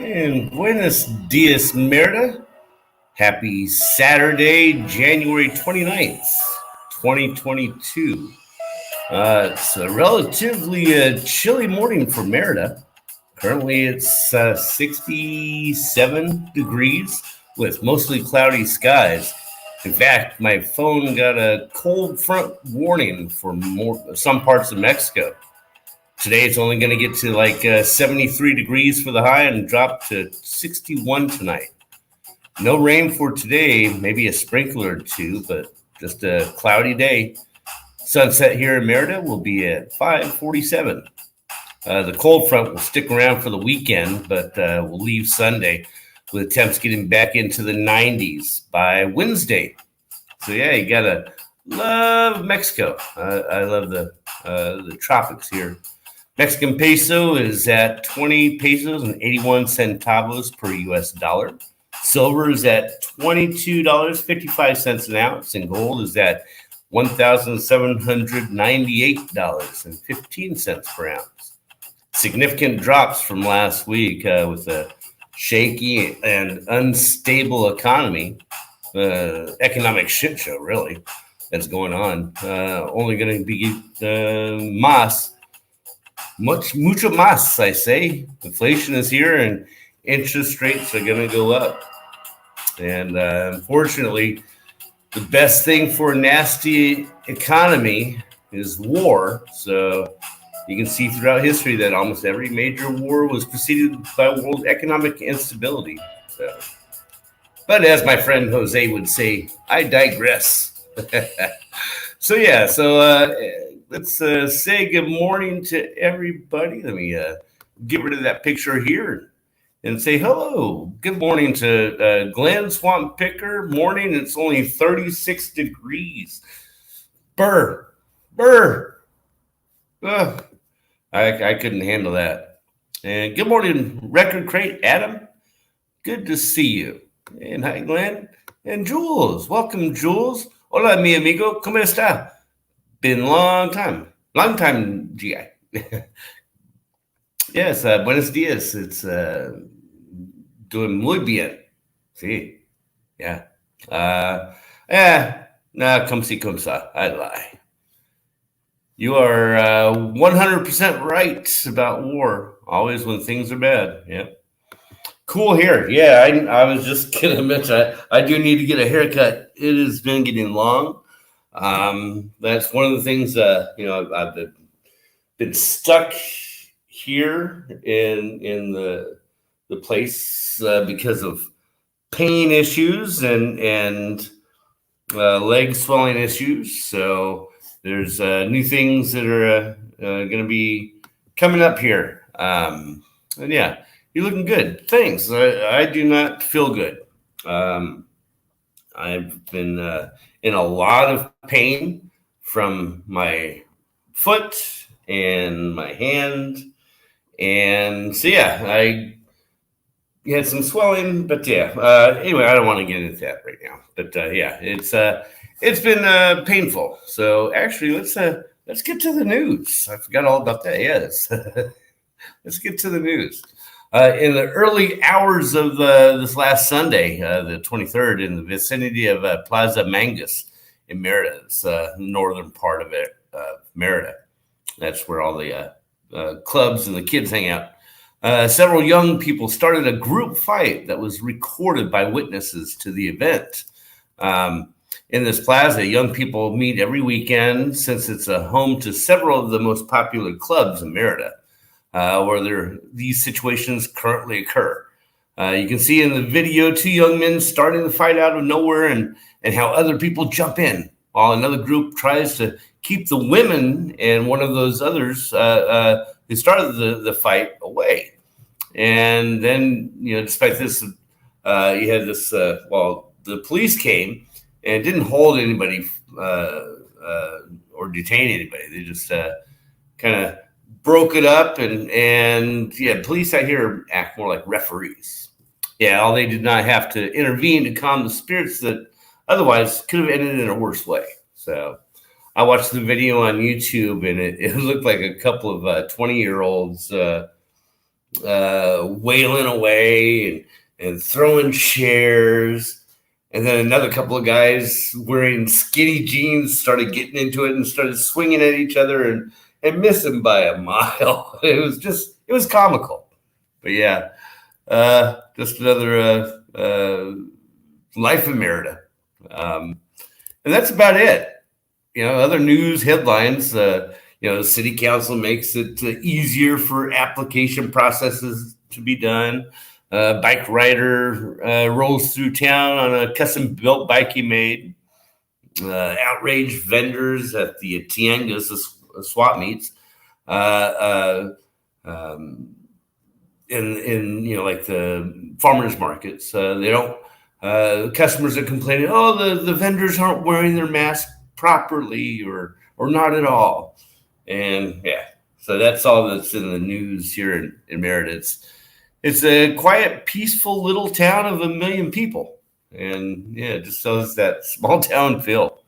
And Buenos Dias Merida. Happy Saturday, January 29th, 2022. It's a relatively chilly morning for Merida. Currently, it's 67 degrees with mostly cloudy skies. In fact, my phone got a cold front warning for some parts of Mexico. Today it's only going to get to like 73 degrees for the high and drop to 61 tonight. No rain for today, maybe a sprinkler or two, but just a cloudy day. Sunset here in Merida will be at 5:47. The cold front will stick around for the weekend, but we'll leave Sunday with temps getting back into the 90s by Wednesday. So yeah, you gotta love Mexico. I love the tropics here. Mexican peso is at 20 pesos and 81 centavos per U.S. dollar. Silver is at $22.55 an ounce, and gold is at $1,798.15 per ounce. Significant drops from last week with a shaky and unstable economy, economic shit show, really, that's going on. Only going to be mucho más, I say. Inflation is here and interest rates are going to go up. And unfortunately, the best thing for a nasty economy is war. So you can see throughout history that almost every major war was preceded by world economic instability. But as my friend Jose would say, I digress. So let's say good morning to everybody. Let me get rid of that picture here and say hello. Good morning to Glenn Swamp Picker. Morning. It's only 36 degrees. Burr. Ugh. I couldn't handle that. And good morning, Record Crate Adam. Good to see you. And hi, Glenn. And Jules. Welcome, Jules. Hola, mi amigo. ¿Cómo está? Been a long time, GI. Yes, buenos dias. It's doing muy bien. Sí, yeah. Come see, come sa. I lie. You are 100% right about war. Always when things are bad. Yeah. Cool hair. Yeah, I was just gonna mention I do need to get a haircut. It has been getting long. That's one of the things, I've been stuck here in the place because of pain issues and leg swelling issues. So there's new things that are going to be coming up here. And yeah, you're looking good. Thanks. I do not feel good. I've been in a lot of pain from my foot and my hand. And so, yeah, I had some swelling, but anyway, I don't want to get into that right now. But it's been painful. So actually, let's get to the news. I forgot all about that. Yes, let's get to the news. In the early hours of this last Sunday, the 23rd, in the vicinity of Plaza Mangus in Merida, it's the northern part of it, Merida. That's where all the clubs and the kids hang out. Several young people started a group fight that was recorded by witnesses to the event. In this plaza, young people meet every weekend since it's a home to several of the most popular clubs in Merida. Where these situations currently occur. You can see in the video 2 young men starting the fight out of nowhere and how other people jump in while another group tries to keep the women and one of those others who started the fight away. And then, despite this, you had this, the police came and didn't hold anybody or detain anybody. They just kind of broke it up and police out here act more like referees. Yeah, they did not have to intervene to calm the spirits that otherwise could have ended in a worse way. So I watched the video on YouTube and it looked like a couple of 20-year-olds wailing away and throwing chairs. And then another couple of guys wearing skinny jeans started getting into it and started swinging at each other and missing by a mile. It was comical. But yeah, just another life in Merida. And that's about it. Other news headlines, the city council makes it easier for application processes to be done. Bike rider rolls through town on a custom built bike he made. Outraged vendors at the tiangas, the swap meets, in like the farmers markets. They don't. Customers are complaining, oh, the vendors aren't wearing their mask properly or not at all. And yeah, so that's all that's in the news here in Merida. It's a quiet, peaceful little town of 1 million people. And yeah, it just shows that small town feel.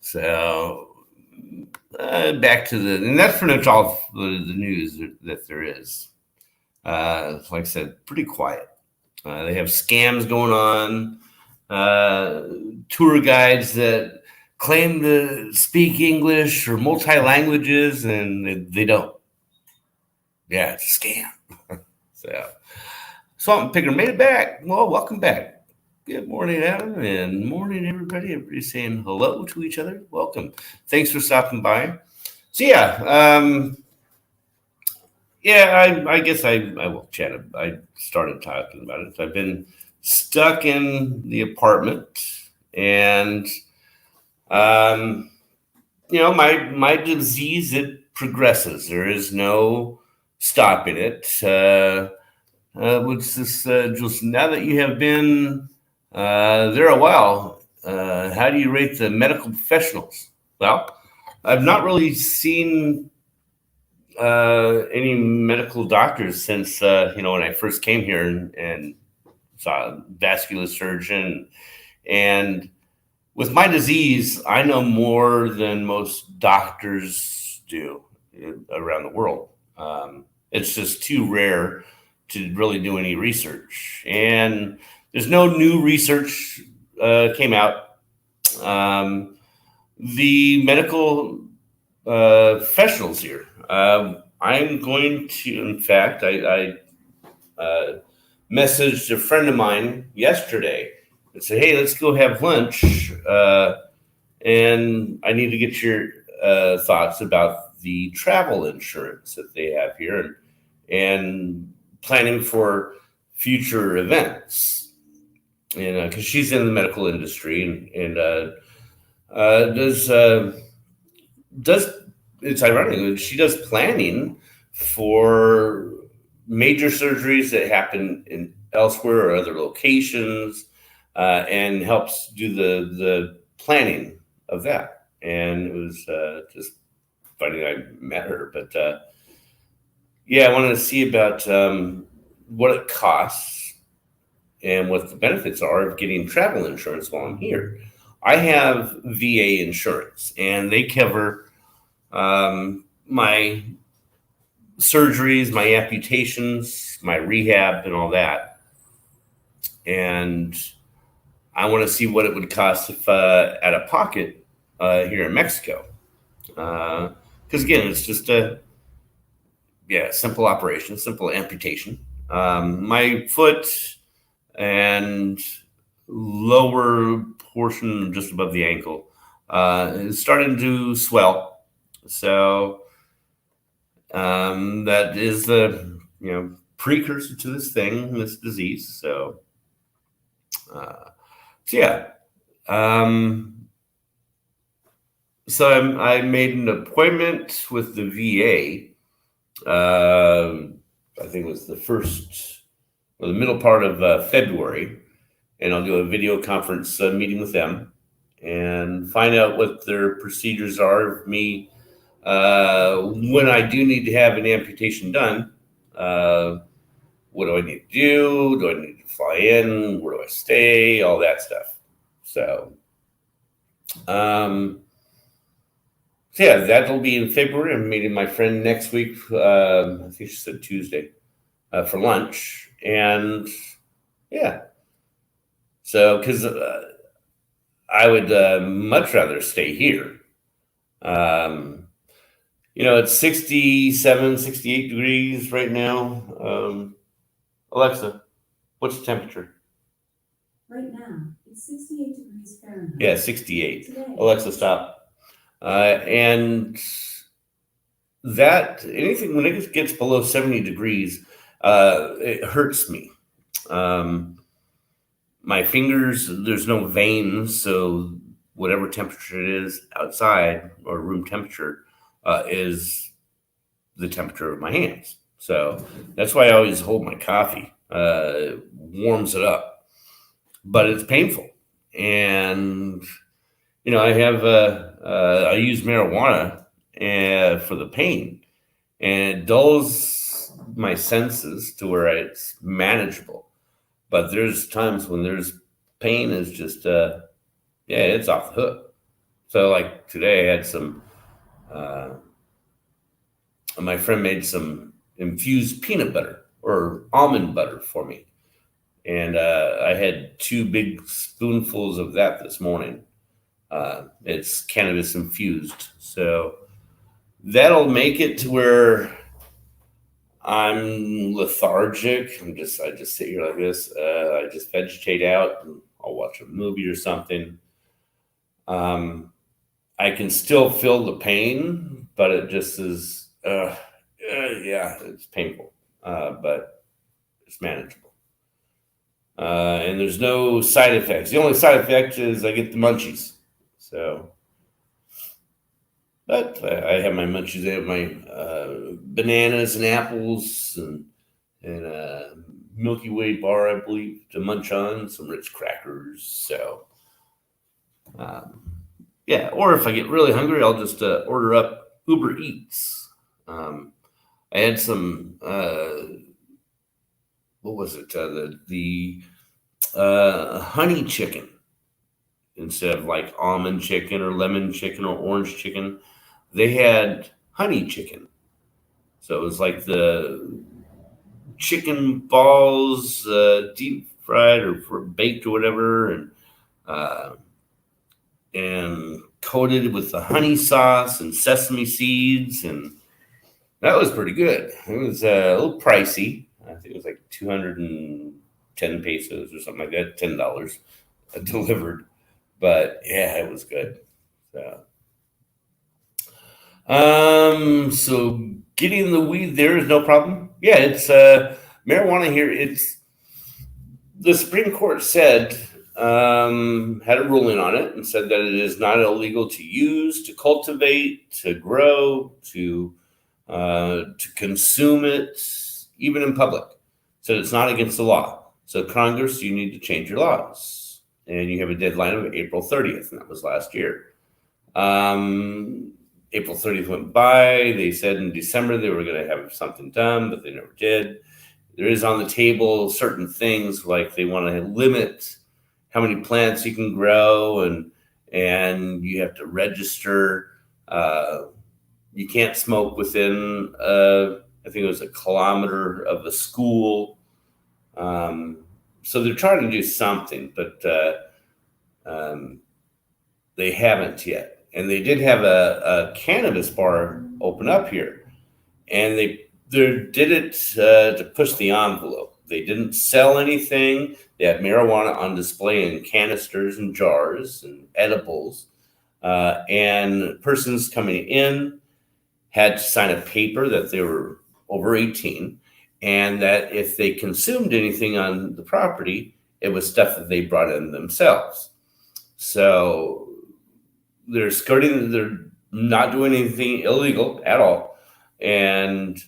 So back to and that's pretty much all the news that there is. Like I said, pretty quiet. They have scams going on, tour guides that claim to speak English or multi languages, and they don't. Yeah, it's a scam. So, Swamp Picker made it back. Well, welcome back. Good morning, Adam, and morning, everybody. Everybody's saying hello to each other. Welcome. Thanks for stopping by. So, I guess I will chat. I started talking about it. I've been stuck in the apartment, and my disease, it progresses. There is no stopping it. What's this, just now that you have been there a while? How do you rate the medical professionals? Well, I've not really seen any medical doctors since when I first came here and saw a vascular surgeon. And with my disease, I know more than most doctors do around the world. It's just too rare to really do any research, and there's no new research came out. The medical professionals here. I'm going to, in fact, I messaged a friend of mine yesterday and said, hey, let's go have lunch. And I need to get your thoughts about the travel insurance that they have here and planning for future events. And because she's in the medical industry and does it's ironic. She does planning for major surgeries that happen in elsewhere or other locations, and helps do the planning of that. And it was just funny I met her, but I wanted to see about what it costs and what the benefits are of getting travel insurance while I'm here. I have VA insurance, and they cover my surgeries, my amputations, my rehab, and all that. And I want to see what it would cost if out of pocket here in Mexico. Because again, it's just a simple operation, simple amputation. My foot and lower portion just above the ankle is starting to swell. So that is the precursor to this disease. So I made an appointment with the VA. I think it was the middle part of February, and I'll do a video conference meeting with them and find out what their procedures are of me when I do need to have an amputation done. What do I need to do? Do I need to fly in? Where do I stay? All that stuff. So, that'll be in February. I'm meeting my friend next week. I think she said Tuesday. for lunch, and yeah. So because I would much rather stay here. Um, it's 67, 68 degrees right now. Alexa, what's the temperature? Right now, it's 68 degrees Fahrenheit. Yeah, 68. Today. Alexa, stop. And that, anything, when it gets below 70 degrees, it hurts me. My fingers, there's no veins, so whatever temperature it is outside or room temperature is the temperature of my hands. So that's why I always hold my coffee. It warms it up, but it's painful. And I use marijuana for the pain, and it dulls my senses to where it's manageable. But there's times when there's pain is just it's off the hook. So like today, I had some. My friend made some infused peanut butter or almond butter for me, and I had 2 big spoonfuls of that this morning. It's cannabis infused, so that'll make it to where I'm lethargic. I just sit here like this. I just vegetate out, and I'll watch a movie or something. I can still feel the pain, but it just is. Yeah, it's painful, but it's manageable. And there's no side effects. The only side effect is I get the munchies. So, but I have my munchies. I have my bananas and apples and Milky Way bar, I believe, to munch on. Some Ritz crackers. So, yeah. Or if I get really hungry, I'll just order up Uber Eats. I had some. What was it? The honey chicken instead of like almond chicken or lemon chicken or orange chicken. They had honey chicken. So it was like the chicken balls, deep fried or baked or whatever, uh, and coated with the honey sauce and sesame seeds, and that was pretty good. It was a little pricey. I think it was like 210 pesos or something like that, $10 delivered. But yeah, it was good. So, so getting the weed there is no problem. Yeah, it's marijuana here. It's the Supreme Court said had a ruling on it and said that it is not illegal to use, to cultivate, to grow, to consume it, even in public. So it's not against the law. So Congress, you need to change your laws, and you have a deadline of April 30th, and that was last year. April 30th went by. They said in December they were going to have something done, but they never did. There is on the table certain things like they want to limit how many plants you can grow, and you have to register. You can't smoke within, I think it was a kilometer of a school. So they're trying to do something, but they haven't yet. And they did have a cannabis bar open up here, and they did it to push the envelope. They didn't sell anything. They had marijuana on display in canisters and jars and edibles. And persons coming in had to sign a paper that they were over 18, and that if they consumed anything on the property, it was stuff that they brought in themselves. So they're skirting, they're not doing anything illegal at all. And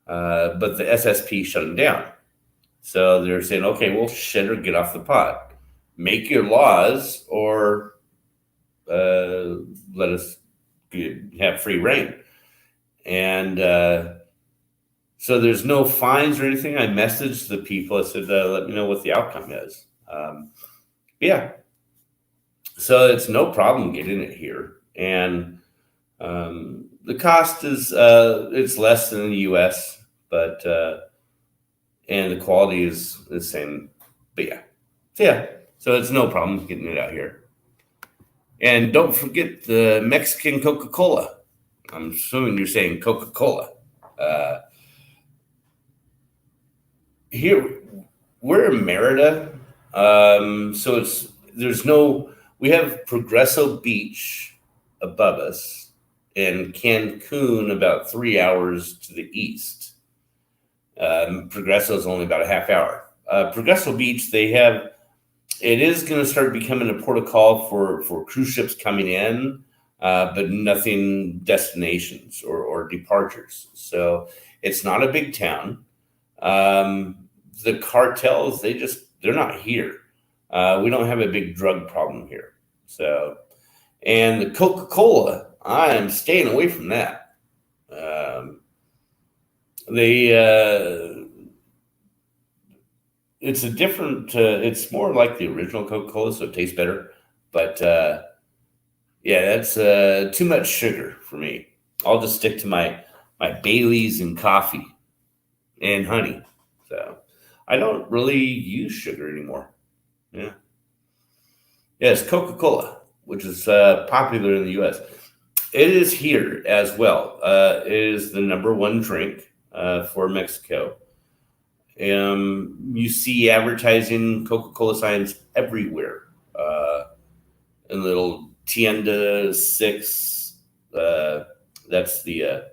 but the SSP shut them down. So they're saying, okay, well, shit or get off the pot. Make your laws or let us have free reign. And so there's no fines or anything. I messaged the people. I said, let me know what the outcome is. Yeah. So it's no problem getting it here. And the cost is it's less than the U.S., but and the quality is the same. But so it's no problem getting it out here. And don't forget the Mexican Coca-Cola. I'm assuming you're saying Coca-Cola. Uh, Here, we're in Merida, so we have Progreso Beach above us, and Cancun about 3 hours to the east. Progreso is only about a half hour. Progreso Beach, it is going to start becoming a port of call for cruise ships coming in, but nothing destinations or departures. So it's not a big town. The cartels, they're not here. We don't have a big drug problem here. So, and the Coca-Cola, I am staying away from that. They, it's a different, it's more like the original Coca-Cola, so it tastes better. But that's too much sugar for me. I'll just stick to my Baileys and coffee and honey. So I don't really use sugar anymore. Yeah. Yes, Coca-Cola, which is popular in the U.S. It is here as well. It is the number one drink for Mexico. You see advertising Coca-Cola signs everywhere. In little Tienda 6, that's the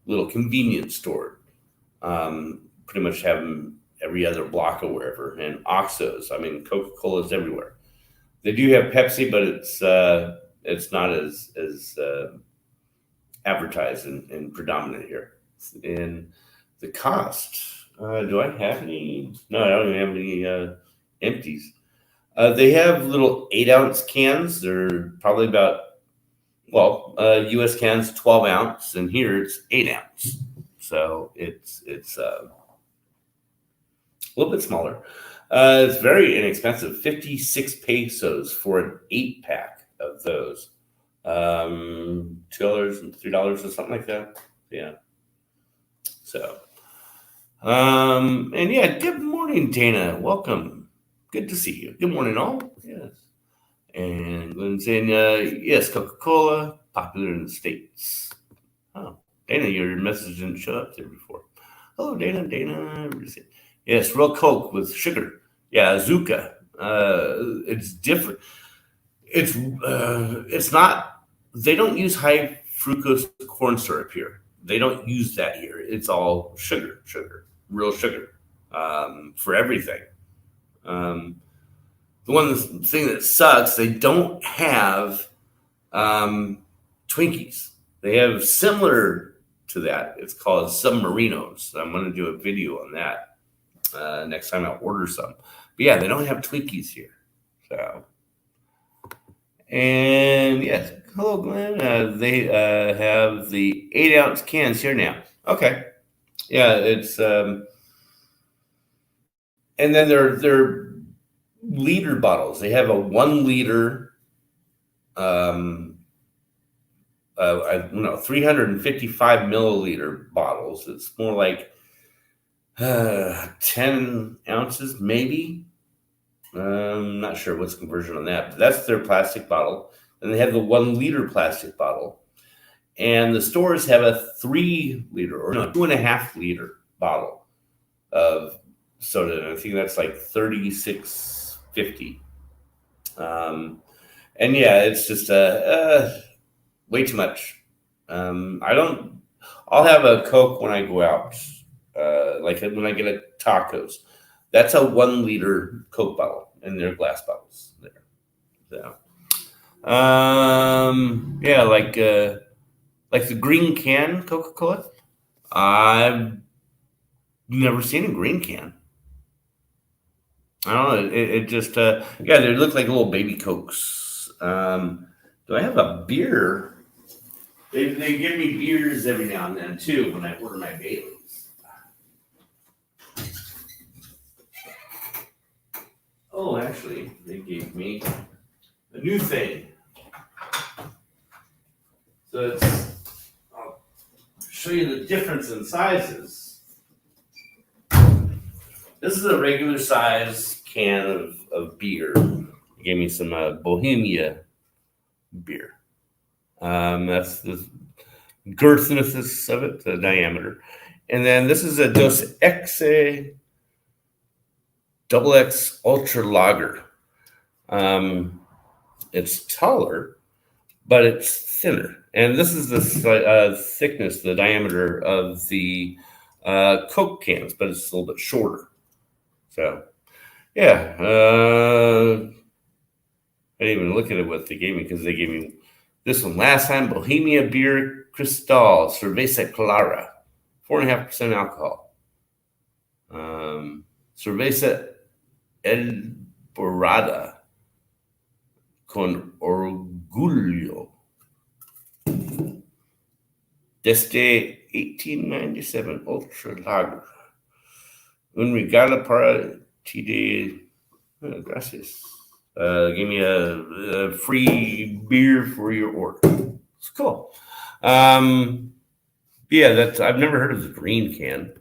little convenience store. Pretty much have them every other block or wherever. And Oxos, I mean, Coca-Cola is everywhere. They do have Pepsi, but it's not as advertised and predominant here. And the cost, do I have any? No, I don't even have any empties. They have little 8-ounce cans. They're probably about, U.S. cans 12 ounce, and here it's 8 ounce. So it's a little bit smaller. It's very inexpensive, 56 pesos for an 8-pack of those. $2 and $3 or something like that. Yeah. So, good morning, Dana. Welcome. Good to see you. Good morning, all. Yes. And Glenn saying, yes, Coca-Cola, popular in the States. Oh, Dana, your message didn't show up there before. Hello, Dana. Yes, real Coke with sugar. Yeah, Azuka. It's different. It's not. They don't use high fructose corn syrup here. They don't use that here. It's all sugar, real sugar, for everything. The thing that sucks, they don't have Twinkies. They have similar to that. It's called submarinos. I'm going to do a video on that next time I order some. But yeah, they don't have Twinkies here. So, and yes, hello, Glenn. They have the 8-ounce cans here now. Okay, yeah, it's and then they're liter bottles. They have a 1 liter, 355 milliliter bottles. It's more like 10 ounces, maybe. I'm not sure what's the conversion on that, but that's their plastic bottle. And they have the 1 liter plastic bottle. And the stores have a 3 liter or 2.5 liter bottle of soda. And I think that's like $36.50. And yeah, it's just way too much. I'll have a Coke when I go out, like when I get a tacos. That's a 1 liter Coke bottle, and they're glass bottles there. So, like the green can Coca-Cola. I've never seen a green can. I don't know. It just they look like little baby Cokes. Do I have a beer? They give me beers every now and then too when I order my Baileys. Oh, actually, they gave me a new thing. So I'll show you the difference in sizes. This is a regular size can of beer. He gave me some Bohemia beer. That's the girthiness of it, the diameter. And then this is a Dos Exe Double X Ultra Lager. It's taller, but it's thinner. And this is the thickness, the diameter of the Coke cans, but it's a little bit shorter. So, yeah. I didn't even look at it what they gave me because they gave me this one last time, Bohemia Beer Cristal Cerveza Clara, 4.5% alcohol. Cerveza Elaborada con orgullo. Desde 1897 Ultra Lager. Un regalo para ti de... gracias. Give me a free beer for your order. It's cool. Yeah, I've never heard of the green can.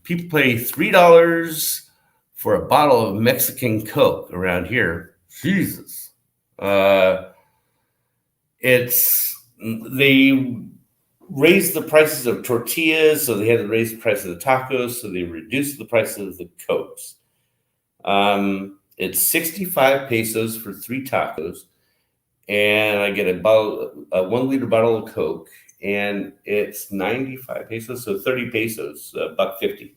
People pay $3 for a bottle of Mexican Coke around here. Jesus. They raised the prices of tortillas, so they had to raise the price of the tacos, so they reduced the price of the Cokes. It's 65 pesos for 3 tacos, and I get a 1 liter bottle of Coke, and it's 95 pesos, so 30 pesos, $1.50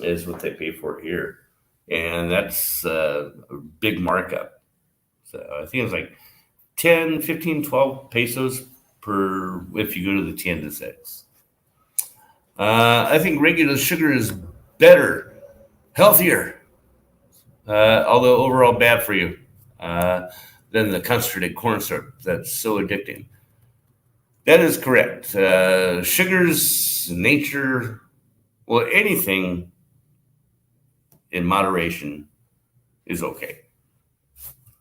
is what they pay for it here, and that's a big markup. So I think it's like 10, 15, 12 pesos per if you go to the tienda six. I think regular sugar is better, healthier, although overall bad for you, than the concentrated corn syrup that's so addicting. That is correct. Sugars, nature, well, anything in moderation is okay.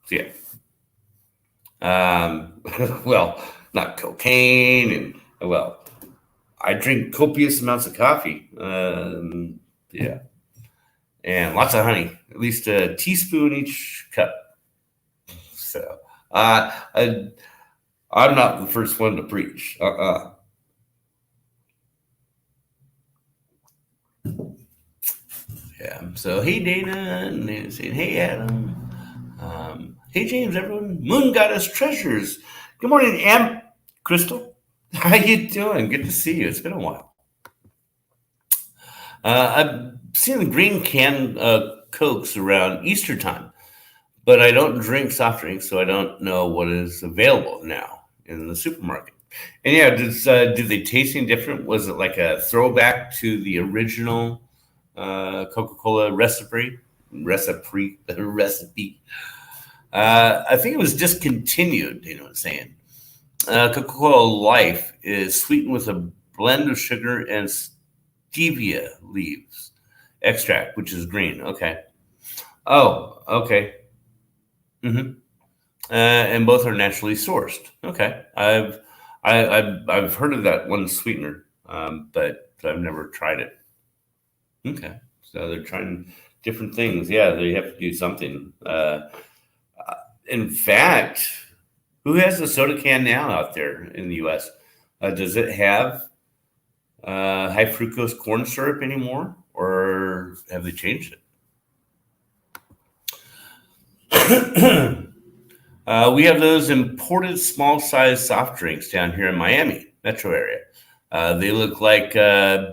So, yeah. Well, not cocaine, and well, I drink copious amounts of coffee. Yeah, and lots of honey, at least a teaspoon each cup. So, I'm not the first one to preach. Yeah. So, hey Dana, and they're saying, hey Adam. Hey James, everyone. Moon Goddess Treasures. Good morning, Crystal. How you doing? Good to see you. It's been a while. I've seen the green can Cokes around Easter time, but I don't drink soft drinks, so I don't know what is available now in the supermarket. And yeah, did they taste any different? Was it like a throwback to the original Coca-Cola recipe? I think it was discontinued. You know what I'm saying? Coca-Cola Life is sweetened with a blend of sugar and stevia leaves extract, which is green. Okay. Oh, okay. Mm-hmm. And both are naturally sourced. Okay. I've heard of that one sweetener, but I've never tried it. Okay. So they're trying different things. Yeah, they have to do something. In fact, who has the soda can now out there in the U.S.? Does it have high fructose corn syrup anymore, or have they changed it? We have those imported small size soft drinks down here in Miami metro area. They look like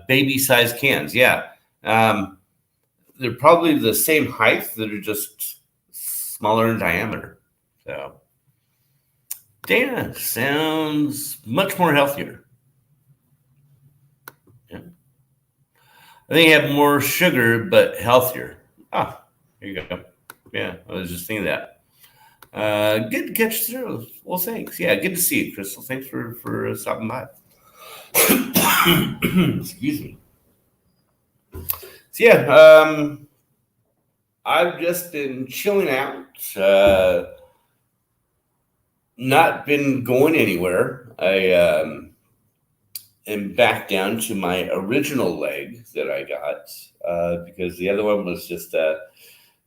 baby sized cans. Yeah. They're probably the same height, that are just smaller in diameter. So, Dana sounds much more healthier. Yeah. I think you have more sugar, but healthier. Ah, here you go. Yeah, I was just thinking that. Good to catch through. Well, thanks. Yeah, good to see you, Crystal. Thanks for stopping by. Excuse me. So yeah, I've just been chilling out. Not been going anywhere. and back down to my original leg that I got because the other one was just had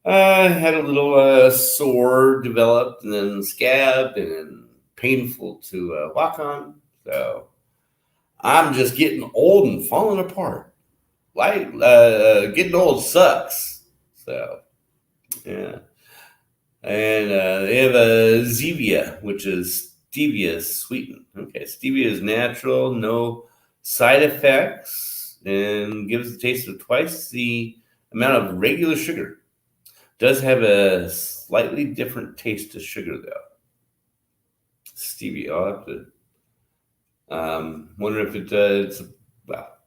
a little sore developed and then scabbed and then painful to walk on. So I'm just getting old and falling apart. Like getting old sucks. So yeah, and they have a Zevia, which is stevia sweetened. Okay, stevia is natural, no side effects, and gives the taste of twice the amount of regular sugar. Does have a slightly different taste to sugar though. Stevia, I'll have to wonder if it's well,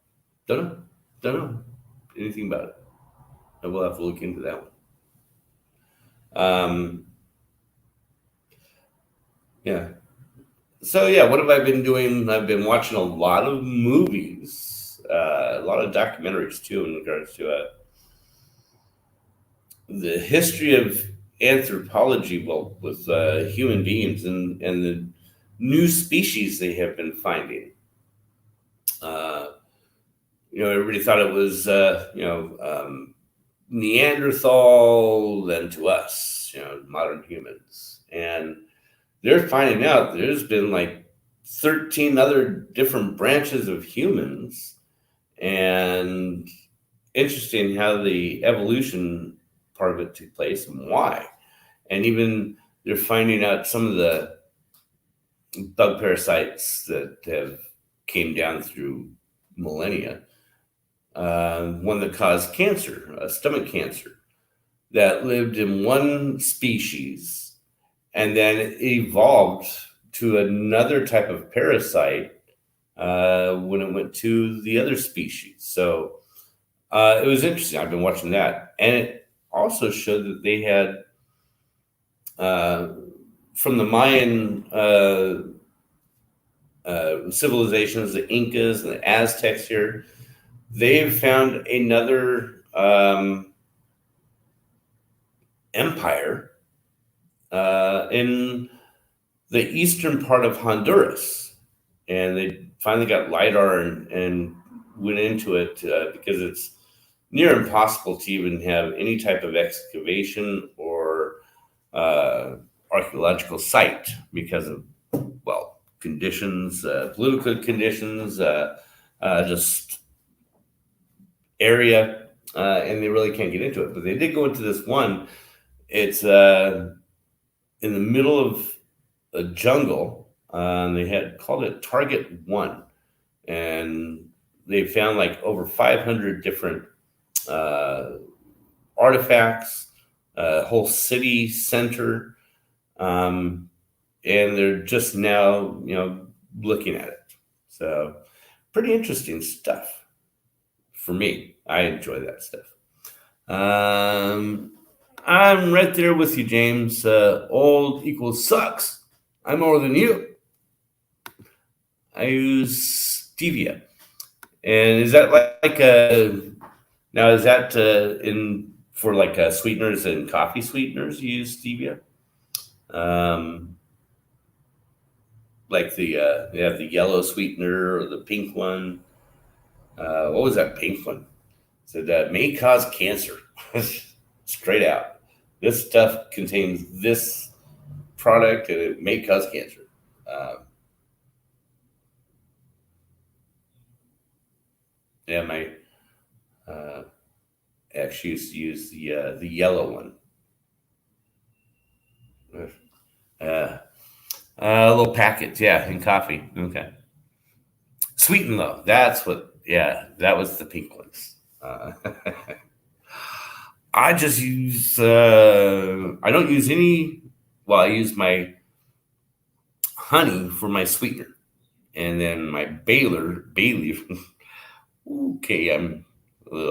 don't know anything about it. I will have to look into that one. Yeah. So yeah, what have I been doing? I've been watching a lot of movies, a lot of documentaries too, in regards to the history of anthropology, well, with human beings and the new species they have been finding. Uh, everybody thought it was, Neanderthal, then to us, modern humans, and they're finding out there's been like 13 other different branches of humans, and interesting how the evolution part of it took place and why. And even they're finding out some of the bug parasites that have came down through millennia. One that caused cancer, stomach cancer, that lived in one species and then it evolved to another type of parasite when it went to the other species. So it was interesting. I've been watching that. And it also showed that they had, from the Mayan civilizations, the Incas and the Aztecs here, they've found another empire in the eastern part of Honduras. And they finally got LIDAR and went into it because it's near impossible to even have any type of excavation or archaeological site because of, well, conditions, political conditions, just area, and they really can't get into it. But they did go into this one. It's in the middle of a jungle. They had called it Target One, and they found like over 500 different artifacts, a whole city center, and they're just now, looking at it. So, pretty interesting stuff for me. I enjoy that stuff. I'm right there with you, James. Old equals sucks. I'm older than you. I use stevia. And is that like a now? Is that in for like sweeteners and coffee sweeteners? You use stevia, um, like they have the yellow sweetener or the pink one. What was that pink one? Said that may cause cancer. Straight out. This stuff contains this product and it may cause cancer. Yeah, my uh, actually used to use the yellow one. Uh, little packets, yeah, in coffee. Okay. Sweeten though, that's what. Yeah, that was the pink ones. I just use. I don't use any. Well, I use my honey for my sweetener, and then my Bailey. Okay, I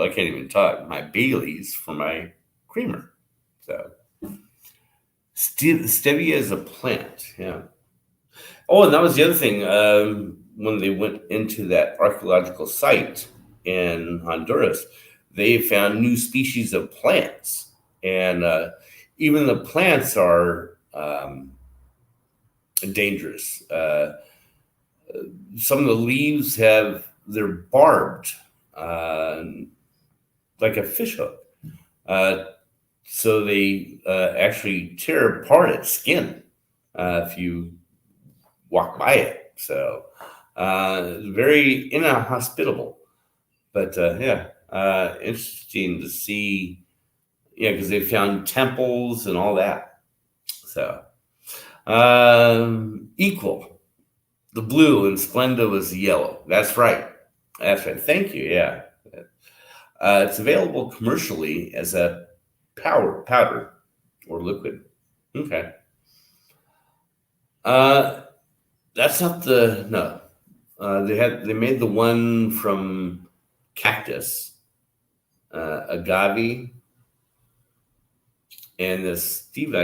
can't even talk. My Bailey's for my creamer. So stevia is a plant. Yeah. Oh, and that was the other thing. When they went into that archaeological site in Honduras, they found new species of plants, and even the plants are dangerous. some of the leaves they're barbed, like a fish hook. So they actually tear apart its skin if you walk by it. So very inhospitable. But interesting to see. Yeah, because they found temples and all that. So equal. The blue and Splenda was the yellow. That's right. That's right. Thank you. Yeah. It's available commercially as a powder or liquid. Okay. That's not the no. They made the one from cactus, agave, and this Steve.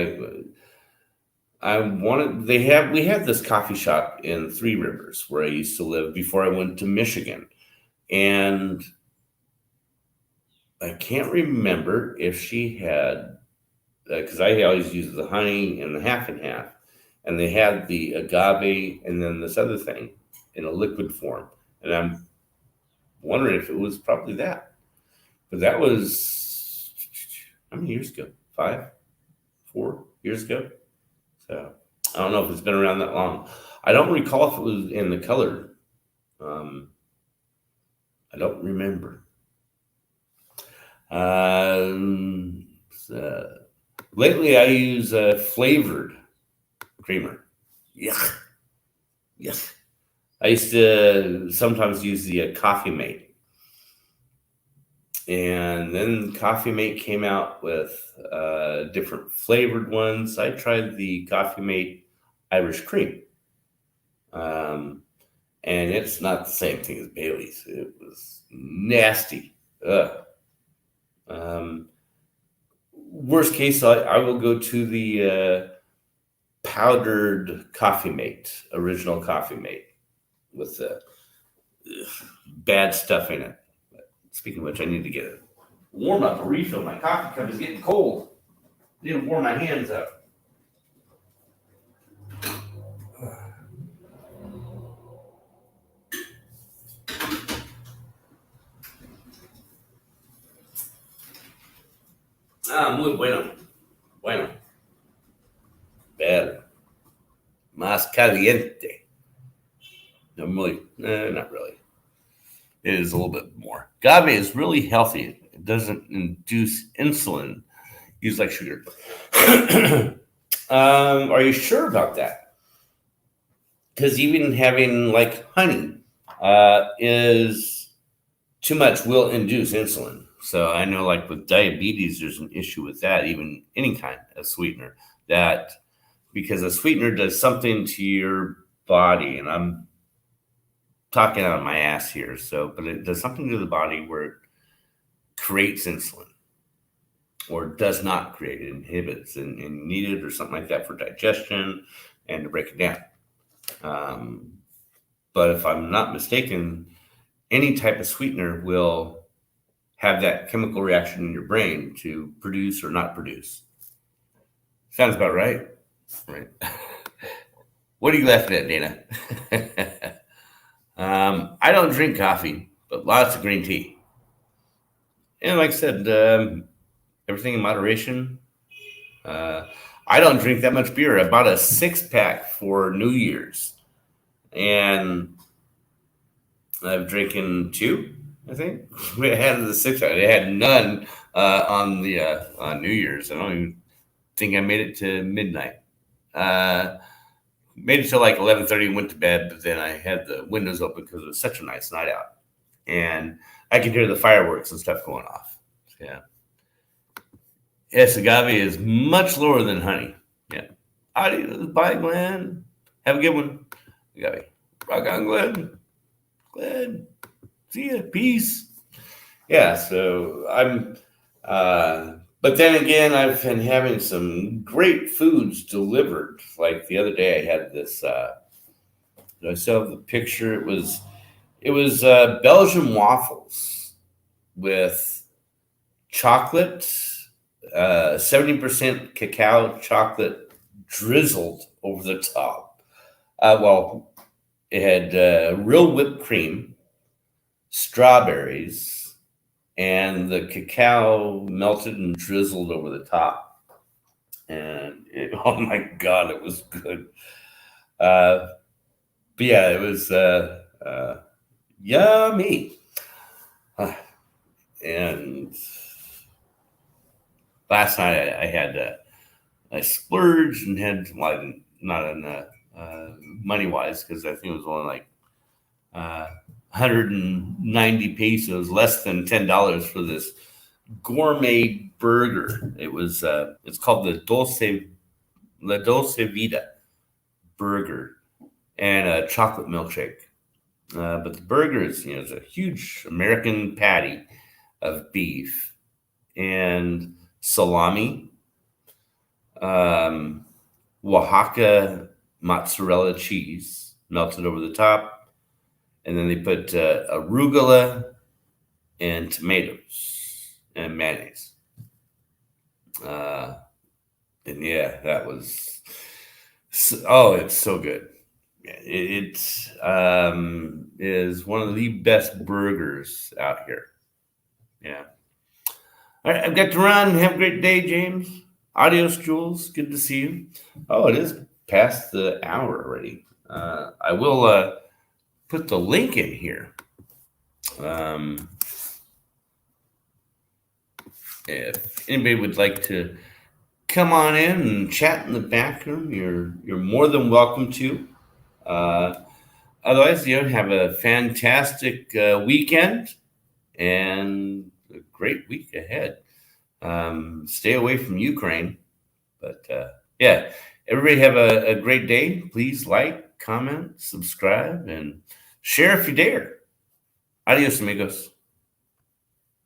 I wanted. We had this coffee shop in Three Rivers where I used to live before I went to Michigan, and I can't remember if she had because I always use the honey and half, and they had the agave and then this other thing in a liquid form, and I'm wondering if it was probably that, but that was how many years ago? 4 years ago. So I don't know if it's been around that long. I don't recall if it was in the color. I don't remember. Lately, I use a flavored creamer. Yuck. Yuck. I used to sometimes use the Coffee Mate. And then Coffee Mate came out with different flavored ones. I tried the Coffee Mate Irish Cream. And it's not the same thing as Bailey's. It was nasty. Ugh. Worst case, I will go to the powdered Coffee Mate, original Coffee Mate, with the bad stuff in it. But speaking of which, I need to get a warm up, a refill. My coffee cup is getting cold. I need to warm my hands up. Muy bueno. Bueno. Better. Más caliente. Not really. It is a little bit more. Agave is really healthy. It doesn't induce insulin. Use like sugar. Are you sure about that? Because even having like honey is too much will induce insulin. So I know like with diabetes, there's an issue with that, even any kind of sweetener, that because a sweetener does something to your body, and I'm talking out of my ass here. So, but it does something to the body where it creates insulin or does not create it, inhibits and need it or something like that for digestion and to break it down. But if I'm not mistaken, any type of sweetener will have that chemical reaction in your brain to produce or not produce. Sounds about right. Right. What are you laughing at, Dana? I don't drink coffee, but lots of green tea. And like I said, everything in moderation. I don't drink that much beer. I bought a 6-pack for New Year's, and I've drinking 2. I think we had the 6-pack. I had none on the on New Year's. I don't even think I made it to midnight. Made it till like 11:30 and went to bed, but then I had the windows open because it was such a nice night out, and I could hear the fireworks and stuff going off. Yeah. Yes, agave is much lower than honey. Yeah. Adios, bye, Glenn. Have a good one. Agave. Rock on, Glenn. Glenn. See ya. Peace. Yeah, so I'm but then again, I've been having some great foods delivered. Like the other day I had this I saw the picture. It was Belgian waffles with chocolate, 70% cacao chocolate drizzled over the top. Well, It had real whipped cream, strawberries, and the cacao melted and drizzled over the top. And oh my God, it was good. But yeah, it was yummy. And last night I had I splurged and had, well, I didn't, not in money wise, because I think it was only like 190 pesos, less than $10 for this gourmet burger. It was it's called the La Dulce Vida burger, and a chocolate milkshake. But the burger is, it's a huge American patty of beef and salami, um, Oaxaca mozzarella cheese melted over the top, and then they put arugula and tomatoes and mayonnaise. And yeah, that was it's so good. It is one of the best burgers out here. Yeah. All right, I've got to run. Have a great day, James. Adios, Jules. Good to see you. Oh, it is past the hour already. I will put the link in here. If anybody would like to come on in and chat in the back room, you're more than welcome to. Otherwise, have a fantastic weekend and a great week ahead. Stay away from Ukraine. But yeah, everybody have a great day. Please like, comment, subscribe, and share if you dare. Adios, amigos.